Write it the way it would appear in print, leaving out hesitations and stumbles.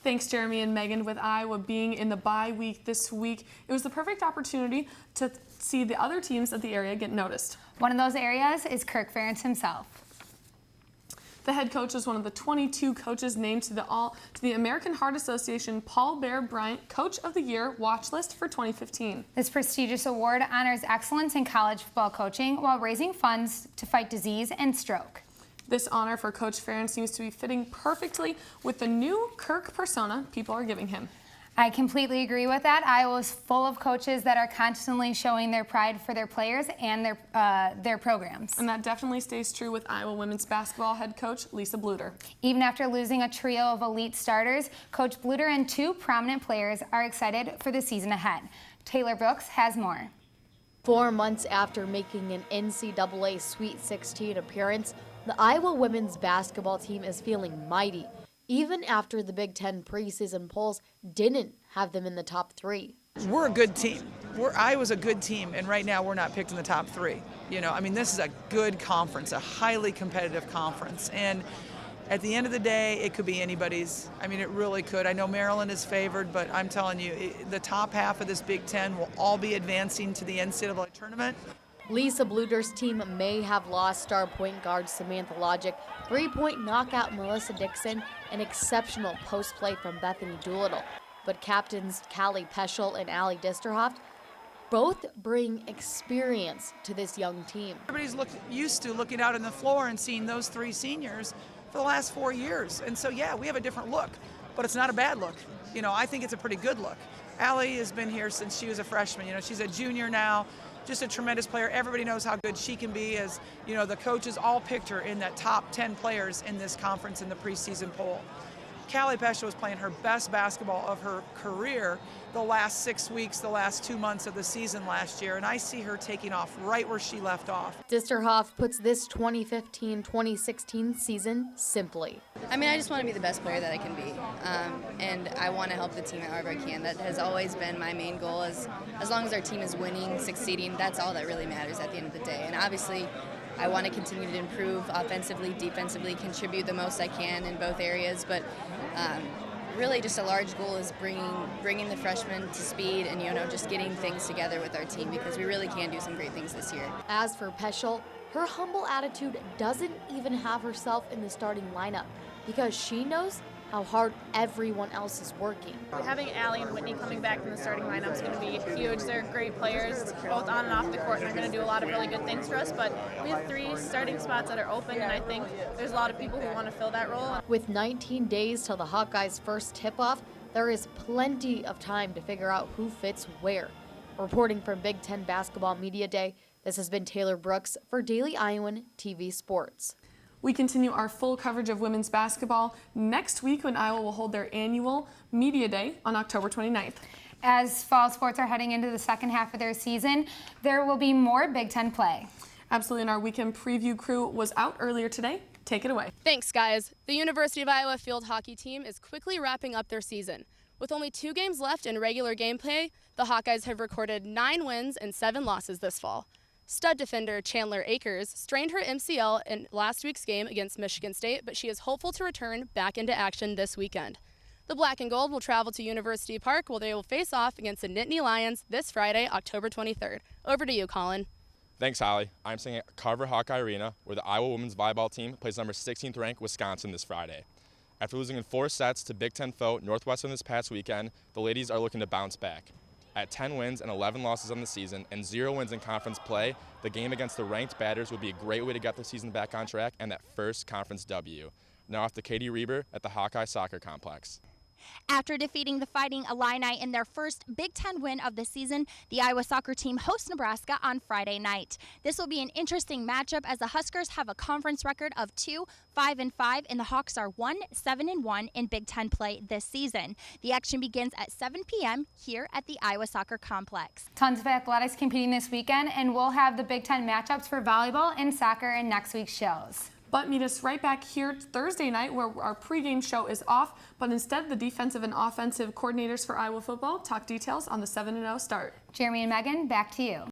Thanks, Jeremy and Megan. With Iowa being in the bye week this week, it was the perfect opportunity to see the other teams of the area get noticed. One of those areas is Kirk Ferentz himself. The head coach is one of the 22 coaches named to the American Heart Association Paul Bear Bryant Coach of the Year watch list for 2015. This prestigious award honors excellence in college football coaching while raising funds to fight disease and stroke. This honor for Coach Ferentz seems to be fitting perfectly with the new Kirk persona people are giving him. I completely agree with that. Iowa is full of coaches that are constantly showing their pride for their players and their programs. And that definitely stays true with Iowa women's basketball head coach Lisa Bluter. Even after losing a trio of elite starters, Coach Bluter and two prominent players are excited for the season ahead. Taylor Brooks has more. 4 months after making an NCAA Sweet 16 appearance, the Iowa women's basketball team is feeling mighty, even after the Big Ten preseason polls didn't have them in the top 3. We're a good team. Iowa's a good team, and right now we're not picked in the top 3. This is a good conference, a highly competitive conference, and at the end of the day, it could be anybody's. It really could. I know Maryland is favored, but I'm telling you, the top half of this Big Ten will all be advancing to the NCAA tournament. Lisa Bluter's team may have lost star point guard Samantha Logic, 3-point knockout Melissa Dixon, and exceptional post play from Bethany Doolittle. But captains Callie Peschel and Allie Disterhoff both bring experience to this young team. Everybody's used to looking out on the floor and seeing those 3 seniors for the last 4 years. And so, yeah, we have a different look, but it's not a bad look. I think it's a pretty good look. Allie has been here since she was a freshman. She's a junior now. Just a tremendous player. Everybody knows how good she can be, as the coaches all picked her in that top 10 players in this conference in the preseason poll. Callie Peschel was playing her best basketball of her career the last 6 weeks, the last 2 months of the season last year, and I see her taking off right where she left off. Disterhoff puts this 2015-2016 season simply. I just want to be the best player that I can be, and I want to help the team however I can. That has always been my main goal. As long as our team is winning, succeeding, that's all that really matters at the end of the day. And obviously, I want to continue to improve offensively, defensively, contribute the most I can in both areas, but really just a large goal is bringing the freshmen to speed and just getting things together with our team, because we really can do some great things this year. As for Peschel, her humble attitude doesn't even have herself in the starting lineup, because she knows how hard everyone else is working. Having Allie and Whitney coming back from the starting lineup is going to be huge. They're great players, both on and off the court, and they're going to do a lot of really good things for us. But we have 3 starting spots that are open, and I think there's a lot of people who want to fill that role. With 19 days till the Hawkeyes' first tip-off, there is plenty of time to figure out who fits where. Reporting from Big Ten Basketball Media Day, this has been Taylor Brooks for Daily Iowan TV Sports. We continue our full coverage of women's basketball next week when Iowa will hold their annual Media Day on October 29th. As fall sports are heading into the second half of their season, there will be more Big Ten play. Absolutely, and our weekend preview crew was out earlier today. Take it away. Thanks, guys. The University of Iowa field hockey team is quickly wrapping up their season. With only 2 games left in regular gameplay, the Hawkeyes have recorded 9 wins and 7 losses this fall. Stud defender Chandler Akers strained her MCL in last week's game against Michigan State, but she is hopeful to return back into action this weekend. The Black and Gold will travel to University Park, where they will face off against the Nittany Lions this Friday, October 23rd. Over to you, Colin. Thanks, Holly. I'm staying at Carver Hawkeye Arena, where the Iowa women's volleyball team plays number 16th ranked Wisconsin this Friday. After losing in 4 sets to Big Ten foe Northwestern this past weekend, the ladies are looking to bounce back. At 10 wins and 11 losses on the season and 0 wins in conference play, the game against the ranked batters would be a great way to get the season back on track and that first conference W. Now off to Katie Reber at the Hawkeye Soccer Complex. After defeating the Fighting Illini in their first Big Ten win of the season, the Iowa soccer team hosts Nebraska on Friday night. This will be an interesting matchup as the Huskers have a conference record of 2-5-5 and the Hawks are 1-7-1 in Big Ten play this season. The action begins at 7 p.m. here at the Iowa Soccer Complex. Tons of athletics competing this weekend, and we'll have the Big Ten matchups for volleyball and soccer in next week's shows. But meet us right back here Thursday night, where our pregame show is off, but instead the defensive and offensive coordinators for Iowa football talk details on the 7-0 start. Jeremy and Megan, back to you.